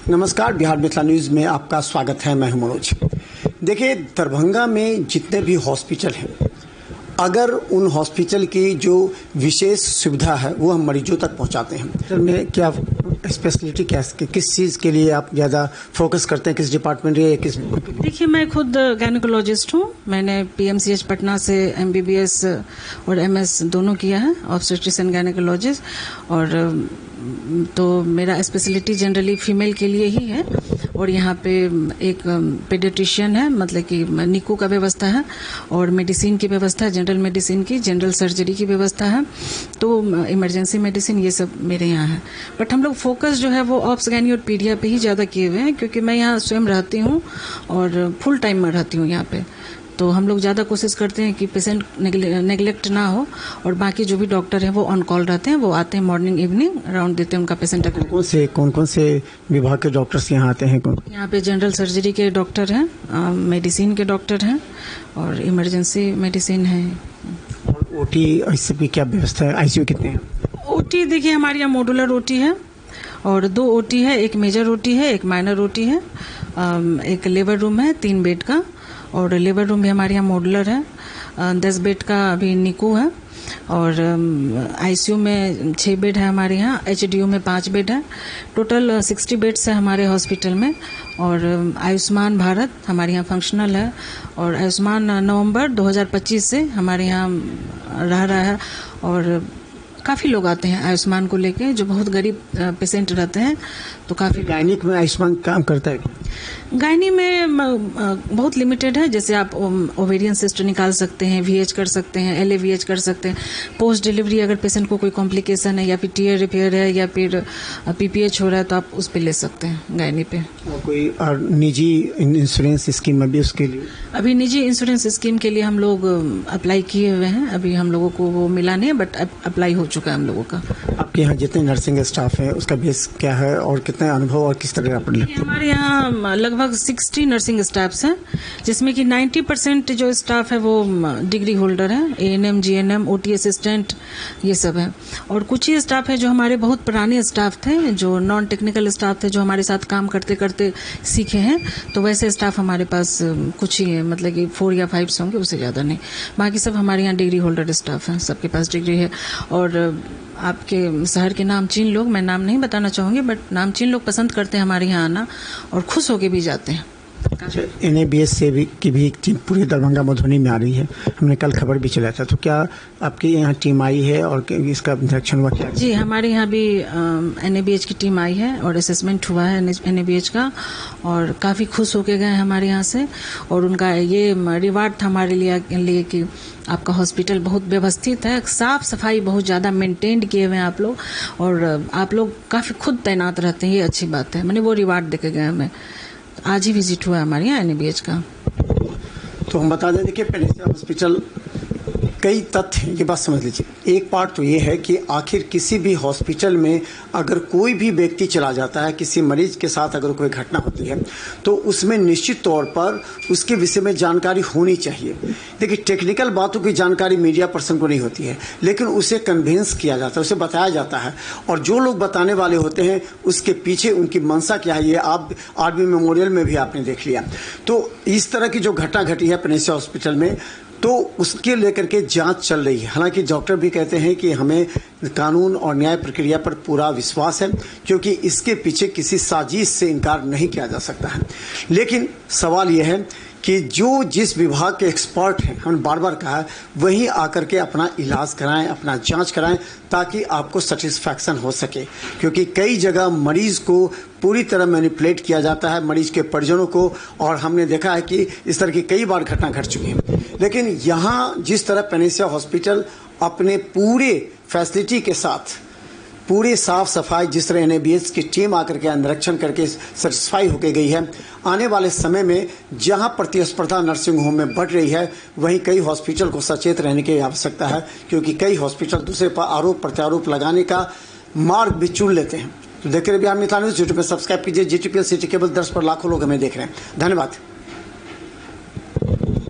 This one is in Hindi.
नमस्कार, बिहार मिथिला न्यूज़ में आपका स्वागत है। मैं हूं मनोज। देखिए, दरभंगा में जितने भी हॉस्पिटल हैं, अगर उन हॉस्पिटल की जो विशेष सुविधा है वो हम मरीजों तक पहुंचाते हैं। तो में क्या स्पेशलिटी क्या है, किस चीज़ के लिए आप ज़्यादा फोकस करते हैं, किस डिपार्टमेंट या किस? देखिए, मैं खुद गायनेकोलॉजिस्ट हूँ। मैंने पीएमसीएच पटना से एमबीबीएस और एमएस दोनों किया है, ऑब्स्टेट्रिक्स एंड गायनेकोलॉजिस्ट। और तो मेरा स्पेशलिटी जनरली फीमेल के लिए ही है। और यहाँ पे एक पेडियाट्रिशियन है, मतलब कि निकू का व्यवस्था है, और मेडिसिन की व्यवस्था है, जनरल मेडिसिन की, जनरल सर्जरी की व्यवस्था है, तो इमरजेंसी मेडिसिन ये सब मेरे यहाँ है। बट हम लोग फोकस जो है वो ऑप्स गायनी और पीडिया पे ही ज़्यादा किए हुए हैं, क्योंकि मैं यहाँ स्वयं रहती हूँ और फुल टाइम में रहती हूँ यहाँ पे। तो हम लोग ज़्यादा कोशिश करते हैं कि पेशेंट नेगलेक्ट ना हो, और बाकी जो भी डॉक्टर हैं वो ऑन कॉल रहते हैं, वो आते हैं मॉर्निंग इवनिंग राउंड देते हैं उनका पेशेंट। कौन से विभाग के डॉक्टर्स यहाँ आते हैं? यहाँ पे जनरल सर्जरी के डॉक्टर हैं, मेडिसिन के डॉक्टर हैं, और इमरजेंसी मेडिसिन है। ओटी इससे भी क्या व्यवस्था है? आईसीयू कितने हैं? ओटी देखिए, हमारे यहाँ मॉडुलर ओटी है, और 2 ओटी है, एक मेजर ओटी है, एक माइनर ओटी है, एक लेबर रूम है 3 बेड का, और लेबर रूम भी हमारे यहाँ मॉडुलर है। 10 बेड का अभी निकू है, और आईसीयू में 6 बेड है हमारे यहाँ, एचडीयू में 5 बेड है। टोटल 60 बेड्स है हमारे हॉस्पिटल में। और आयुष्मान भारत हमारे यहाँ फंक्शनल है, और आयुष्मान नवंबर 2025 से हमारे यहाँ रह रहा है। और काफ़ी लोग आते हैं आयुष्मान को लेके, जो बहुत गरीब पेशेंट रहते हैं, तो काफ़ी। गायनिक में आयुष्मान काम करता है? गायनी में बहुत लिमिटेड है। जैसे आप ओवेरियन सिस्ट निकाल सकते हैं, वीएच कर सकते हैं, एलएवीएच कर सकते हैं। पोस्ट डिलीवरी अगर पेशेंट को कोई कॉम्प्लिकेशन है, या फिर टीयर रिपेयर है, या फिर पीपीएच हो रहा है, तो आप उस पे ले सकते हैं गायनी पे। और कोई निजी इंश्योरेंस स्कीम अभी उसके लिए? अभी निजी इंश्योरेंस स्कीम के लिए हम लोग अप्लाई किए हुए हैं। अभी हम लोगों को वो मिला नहीं है, बट अप्लाई हो चुका है हम लोगों का। आपके यहाँ जितने नर्सिंग स्टाफ है उसका बेस क्या है, और कितना अनुभव और किस तरह का? हमारे यहाँ लगभग 60 नर्सिंग स्टाफ्स हैं, जिसमें कि 90% जो स्टाफ है वो डिग्री होल्डर है, एएनएम, जीएनएम, ओटी असिस्टेंट, ये सब है। और कुछ ही स्टाफ है जो हमारे बहुत पुराने स्टाफ थे, जो नॉन टेक्निकल स्टाफ थे, जो हमारे साथ काम करते करते सीखे हैं। तो वैसे स्टाफ हमारे पास कुछ ही है, मतलब कि 4 या 5 होंगे, उससे ज़्यादा नहीं। बाकी सब हमारे यहाँ डिग्री होल्डर स्टाफ हैं, सबके पास डिग्री है। और आपके शहर के नामचीन लोग, मैं नाम नहीं बताना चाहूँगी, बट नामचीन लोग पसंद करते हैं हमारे यहाँ आना, और खुश होके भी जाते हैं। एनएबीएस से भी की भी एक टीम पूरी दरभंगा मधुबनी में आ रही है, हमने कल खबर भी चलाया था। तो क्या आपके यहाँ टीम आई है, और इसका निरीक्षण हुआ क्या? जी, हमारे यहाँ भी एनएबीएच की टीम आई है, और असेसमेंट हुआ है एनएबीएच का, और काफ़ी खुश होके गए हमारे यहाँ से। और उनका ये रिवार्ड था हमारे लिए कि आपका हॉस्पिटल बहुत व्यवस्थित है, साफ सफाई बहुत ज़्यादा मेंटेन किए हुए हैं आप लोग, और आप लोग काफ़ी खुद तैनात रहते हैं, ये अच्छी बात है। मैंने वो रिवार्ड देके गए हमें। आज ही विजिट हुआ हमारे यहाँ एनएबीएच का। तो हम बता दें, देखिए पेनिसिया हॉस्पिटल कई तथ्य, ये बात समझ लीजिए। एक पार्ट तो ये है कि आखिर किसी भी हॉस्पिटल में अगर कोई भी व्यक्ति चला जाता है, किसी मरीज के साथ अगर कोई घटना होती है, तो उसमें निश्चित तौर पर उसके विषय में जानकारी होनी चाहिए। देखिए, टेक्निकल बातों की जानकारी मीडिया पर्सन को नहीं होती है, लेकिन उसे कन्विंस किया जाता है, उसे बताया जाता है। और जो लोग बताने वाले होते हैं, उसके पीछे उनकी मंशा क्या है, ये आप आर्मी मेमोरियल में भी आपने देख लिया। तो इस तरह की जो घटना घटी है पेनिसिया हॉस्पिटल में, तो उसके लेकर के जांच चल रही है। हालांकि डॉक्टर भी कहते हैं कि हमें कानून और न्याय प्रक्रिया पर पूरा विश्वास है, क्योंकि इसके पीछे किसी साजिश से इनकार नहीं किया जा सकता है। लेकिन सवाल यह है कि जो जिस विभाग के एक्सपर्ट हैं, हमने बार बार कहा है, वहीं आकर के अपना इलाज कराएं, अपना जांच कराएं, ताकि आपको सेटिस्फैक्शन हो सके। क्योंकि कई जगह मरीज को पूरी तरह मैनिपुलेट किया जाता है, मरीज के परिजनों को, और हमने देखा है कि इस तरह की कई बार घटना घट चुकी है। लेकिन यहाँ जिस तरह पेनिसिया हॉस्पिटल अपने पूरे फैसिलिटी के साथ, पूरी साफ सफाई, जिस तरह एनएबीएच की टीम आकर के निरीक्षण करके सेटिस्फाई होकर गई है, आने वाले समय में जहां प्रतिस्पर्धा नर्सिंग होम में बढ़ रही है, वहीं कई हॉस्पिटल को सचेत रहने की आवश्यकता है, क्योंकि कई हॉस्पिटल दूसरे पर आरोप प्रत्यारोप लगाने का मार्ग भी चुन लेते हैं। तो देख रहे बिहार मिथिला न्यूज़, यूट्यूब पर सब्सक्राइब कीजिए। जीटीपीएल सिटी केबल 10 पर लाखों लोग हमें देख रहे हैं। धन्यवाद।